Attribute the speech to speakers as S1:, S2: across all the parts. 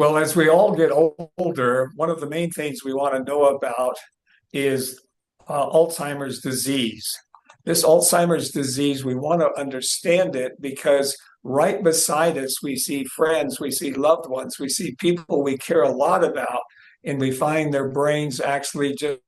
S1: Well, as we all get older, one of the main things we want to know about is Alzheimer's disease. This Alzheimer's disease, we want to understand it because right beside us, we see friends, we see loved ones, we see people we care a lot about, and we find their brains actually just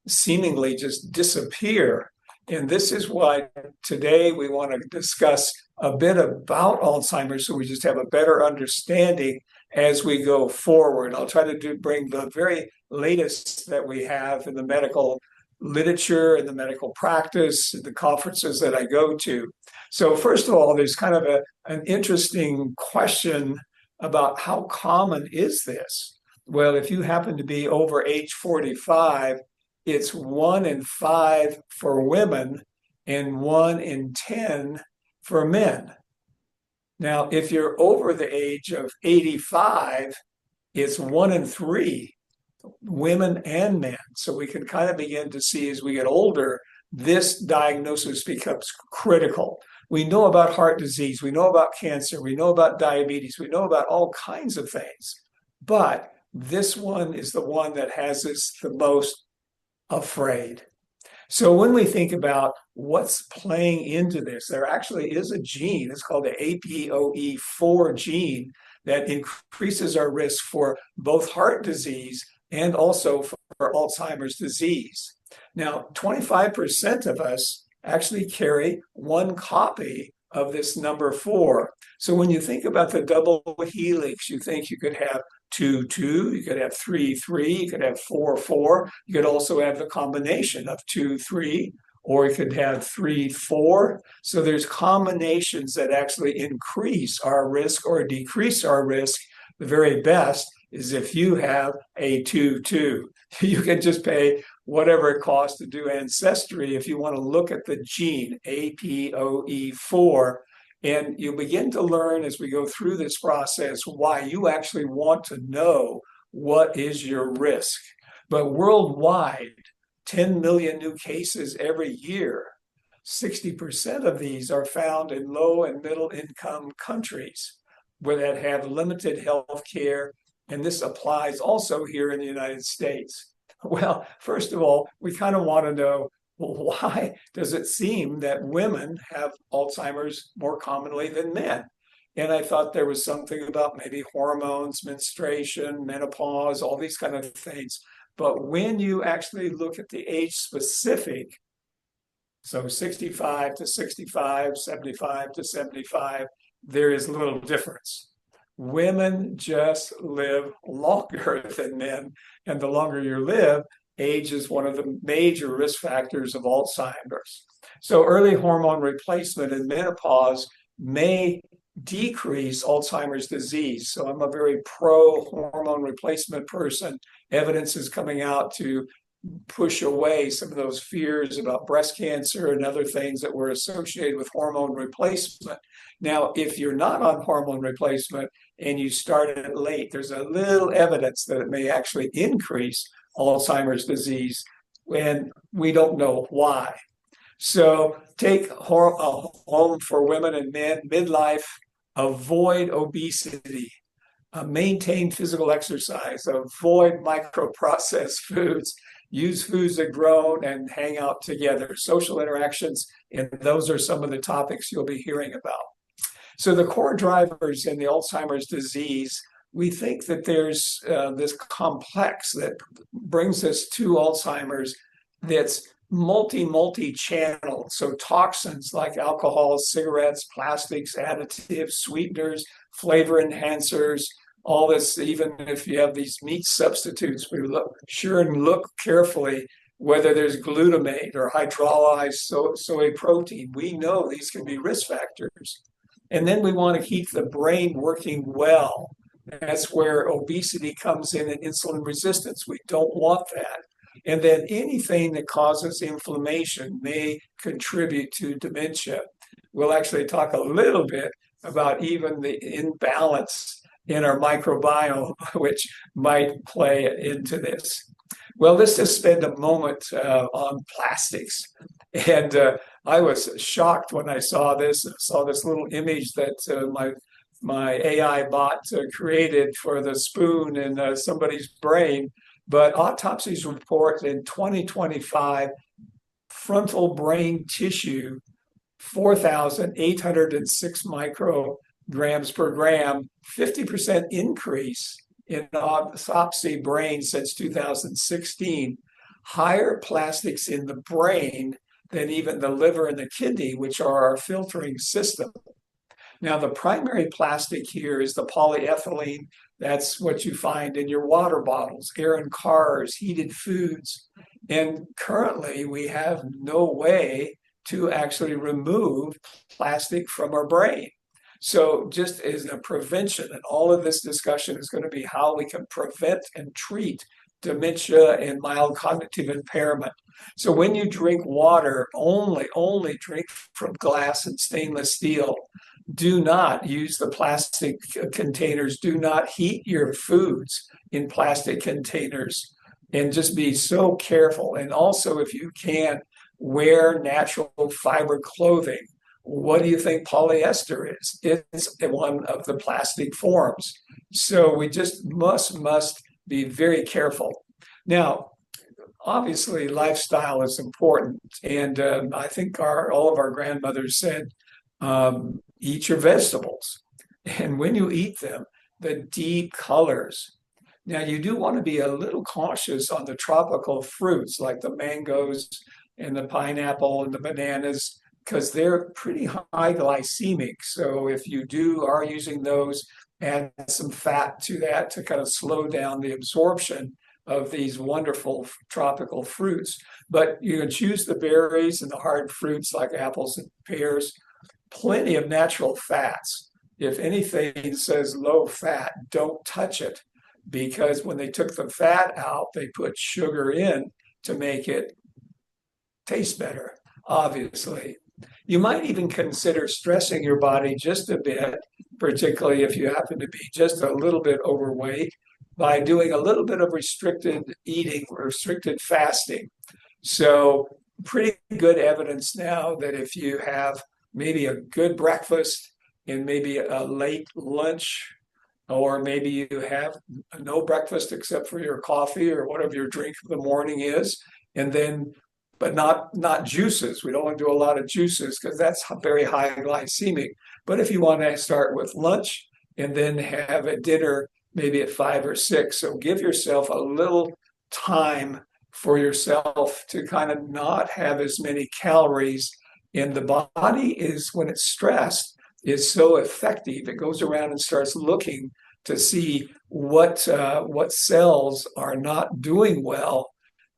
S1: seemingly just disappear. And this is why today we want to discuss a bit about Alzheimer's so we just have a better understanding as we go forward. I'll try to bring the very latest that we have in the medical literature and the medical practice, the conferences that I go to. So first of all, there's kind of an interesting question about how common is this? Well, if you happen to be over age 45, it's 1 in 5 for women and 1 in 10 for men. Now, if you're over the age of 85, it's 1 in 3, women and men. So we can kind of begin to see as we get older, this diagnosis becomes critical. We know about heart disease, we know about cancer, we know about diabetes, we know about all kinds of things. But this one is the one that has us the most afraid. So when we think about what's playing into this, there actually is a gene, it's called the APOE4 gene, that increases our risk for both heart disease and also for Alzheimer's disease. Now, 25% of us actually carry one copy of this number 4. So when you think about the double helix, you think you could have 2, 2, you could have 3, 3, you could have 4, 4. You could also have the combination of 2, 3, or you could have 3, 4. So there's combinations that actually increase our risk or decrease our risk. The very best is if you have a 2, 2. You can just pay whatever it costs to do ancestry if you want to look at the gene APOE4. And you begin to learn as we go through this process why you actually want to know what is your risk. But worldwide, 10 million new cases every year. 60% of these are found in low and middle income countries where that have limited health care. And this applies also here in the United States. Well, first of all, we kind of want to know, well, why does it seem that women have Alzheimer's more commonly than men? And I thought there was something about maybe hormones, menstruation, menopause, all these kind of things. But when you actually look at the age specific, so 65 to 65, 75 to 75, there is little difference. Women just live longer than men, and the longer you live, age is one of the major risk factors of Alzheimer's. So early hormone replacement in menopause may decrease Alzheimer's disease. So I'm a very pro hormone replacement person. Evidence is coming out to push away some of those fears about breast cancer and other things that were associated with hormone replacement. Now, if you're not on hormone replacement and you start it late, there's a little evidence that it may actually increase Alzheimer's disease, and we don't know why. So take home for women and men, midlife, avoid obesity, maintain physical exercise, avoid microprocessed foods, use foods that grow and hang out together, social interactions, and those are some of the topics you'll be hearing about. So the core drivers in the Alzheimer's disease, we think that there's this complex that brings us to Alzheimer's that's multi-channel. So toxins like alcohol, cigarettes, plastics, additives, sweeteners, flavor enhancers, all this, even if you have these meat substitutes, we look carefully whether there's glutamate or hydrolyzed soy protein. We know these can be risk factors. And then we want to keep the brain working well. That's where obesity comes in and insulin resistance. We don't want that. And then anything that causes inflammation may contribute to dementia. We'll actually talk a little bit about even the imbalance in our microbiome, which might play into this. Well, let's just spend a moment on plastics. And I was shocked when I saw this little image that my my AI bot created for the spoon in somebody's brain. But autopsies report in 2025 frontal brain tissue 4,806 micrograms per gram, 50% increase in autopsy brain since 2016. Higher plastics in the brain than even the liver and the kidney, which are our filtering system. Now, the primary plastic here is the polyethylene. That's what you find in your water bottles, air in cars, heated foods. And currently, we have no way to actually remove plastic from our brain. So just as a prevention, and all of this discussion is going to be how we can prevent and treat dementia and mild cognitive impairment. So when you drink water, only drink from glass and stainless steel. Do not use the plastic containers. Do not heat your foods in plastic containers, and just be so careful. And also, if you can, wear natural fiber clothing. What do you think polyester is? It's one of the plastic forms. So we just must be very careful. Now, obviously, lifestyle is important. And I think all of our grandmothers said, eat your vegetables. And when you eat them, the deep colors. Now, you do want to be a little cautious on the tropical fruits like the mangoes and the pineapple and the bananas, because they're pretty high glycemic. So if you are using those, add some fat to that to kind of slow down the absorption of these wonderful tropical fruits. But you can choose the berries and the hard fruits like apples and pears. Plenty of natural fats. If anything says low fat, don't touch it, because when they took the fat out, they put sugar in to make it taste better, obviously. You might even consider stressing your body just a bit, particularly if you happen to be just a little bit overweight, by doing a little bit of restricted eating, restricted fasting. So pretty good evidence now that if you have maybe a good breakfast and maybe a late lunch, or maybe you have no breakfast except for your coffee or whatever your drink of the morning is, and then but not juices. We don't want to do a lot of juices because that's very high glycemic. But if you want to start with lunch and then have a dinner maybe at 5 or 6, so give yourself a little time for yourself to kind of not have as many calories. And the body is, when it's stressed, is so effective. It goes around and starts looking to see what cells are not doing well.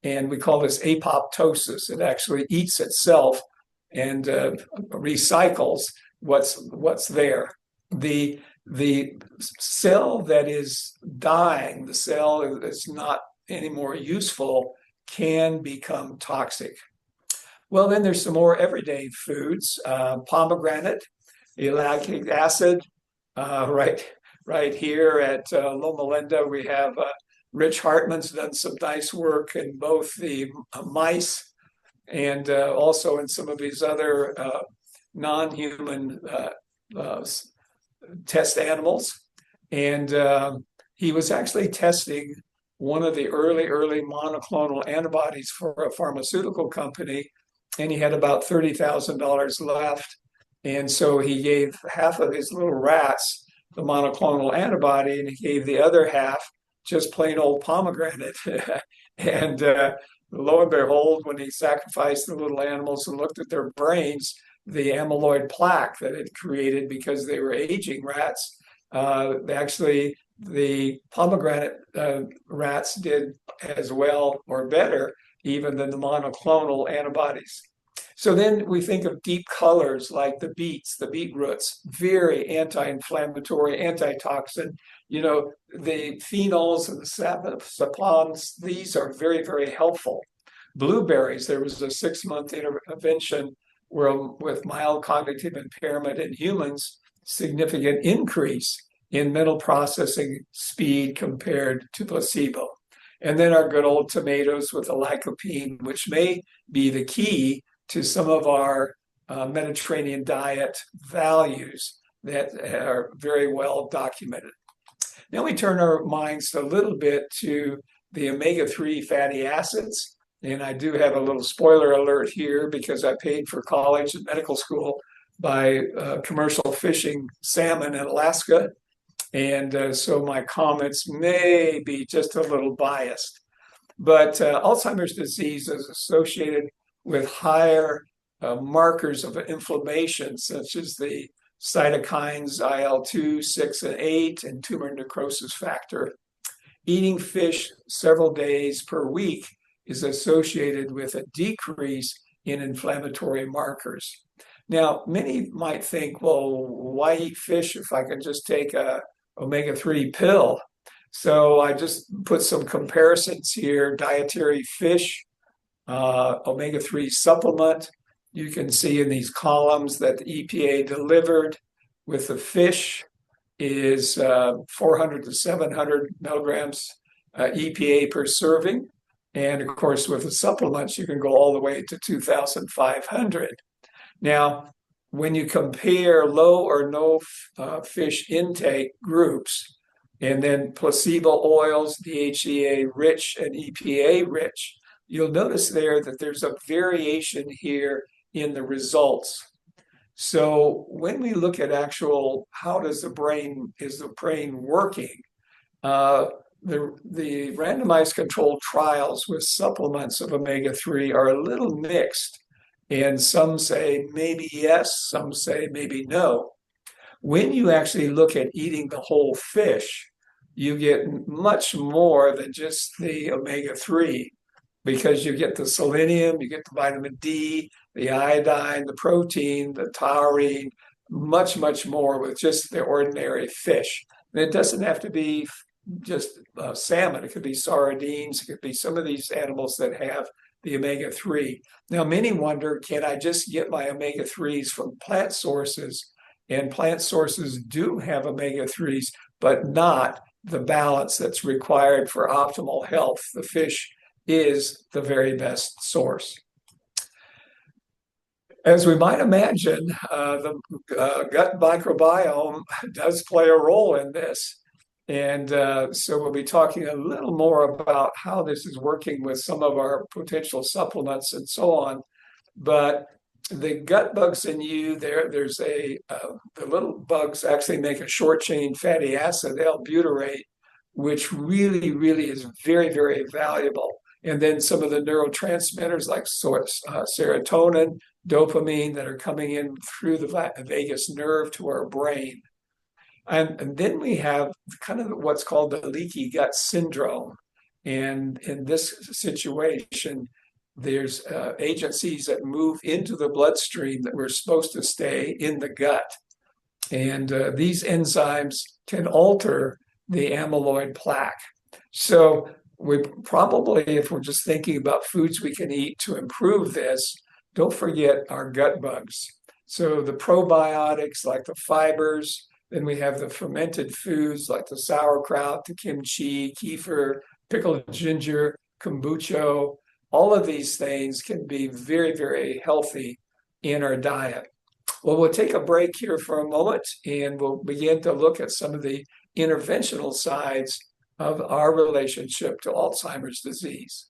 S1: And we call this apoptosis. It actually eats itself and recycles what's there. The cell that is dying, the cell that's not anymore useful, can become toxic. Well, then there's some more everyday foods. Pomegranate, ellagic acid. Right here at Loma Linda, we have Rich Hartman's done some nice work in both the mice and also in some of these other non-human test animals. And he was actually testing one of the early monoclonal antibodies for a pharmaceutical company, and he had about $30,000 left. And so he gave half of his little rats the monoclonal antibody, and he gave the other half just plain old pomegranate. And lo and behold, when he sacrificed the little animals and looked at their brains, the amyloid plaque that it created because they were aging rats, actually the pomegranate rats did as well or better even than the monoclonal antibodies. So then we think of deep colors like the beets, the beetroots, very anti-inflammatory, antitoxin. You know, the phenols and the sapons, these are very, very helpful. Blueberries, there was a 6-month intervention where with mild cognitive impairment in humans, significant increase in mental processing speed compared to placebo. And then our good old tomatoes with the lycopene, which may be the key to some of our Mediterranean diet values. that are very well documented. Now we turn our minds a little bit to the omega-3 fatty acids. And I do have a little spoiler alert here because I paid for college and medical school by commercial fishing salmon in Alaska. And so my comments may be just a little biased. But Alzheimer's disease is associated with higher markers of inflammation, such as the cytokines IL-2, 6, and 8, and tumor necrosis factor. Eating fish several days per week is associated with a decrease in inflammatory markers. Now, many might think, well, why eat fish if I can just take a omega-3 pill? So I just put some comparisons here. Dietary fish, omega-3 supplement. You can see in these columns that the EPA delivered with the fish is 400 to 700 milligrams EPA per serving. And of course, with the supplements, you can go all the way to 2,500. Now, when you compare low or no fish intake groups, and then placebo oils, DHEA rich and EPA rich, you'll notice there that there's a variation here in the results. So when we look at actual, how is the brain working? The randomized controlled trials with supplements of omega-3 are a little mixed. And some say maybe yes, some say maybe no. When you actually look at eating the whole fish, you get much more than just the omega-3 because you get the selenium, you get the vitamin D, the iodine, the protein, the taurine, much, much more with just the ordinary fish. And it doesn't have to be just salmon. It could be sardines. It could be some of these animals that have the omega-3. Now, many wonder, can I just get my omega-3s from plant sources? And plant sources do have omega-3s, but not the balance that's required for optimal health. The fish is the very best source. As we might imagine, the gut microbiome does play a role in this. And so we'll be talking a little more about how this is working with some of our potential supplements and so on. But the gut bugs in you, there's the little bugs actually make a short chain fatty acid, L-butyrate, which really, really is very, very valuable. And then some of the neurotransmitters like serotonin, dopamine that are coming in through the vagus nerve to our brain. And then we have kind of what's called the leaky gut syndrome. And in this situation, there's agencies that move into the bloodstream that were supposed to stay in the gut. And these enzymes can alter the amyloid plaque. So we probably, if we're just thinking about foods we can eat to improve this, don't forget our gut bugs. So the probiotics like the fibers, then we have the fermented foods like the sauerkraut, the kimchi, kefir, pickled ginger, kombucha. All of these things can be very, very healthy in our diet. Well, we'll take a break here for a moment and we'll begin to look at some of the interventional sides of our relationship to Alzheimer's disease.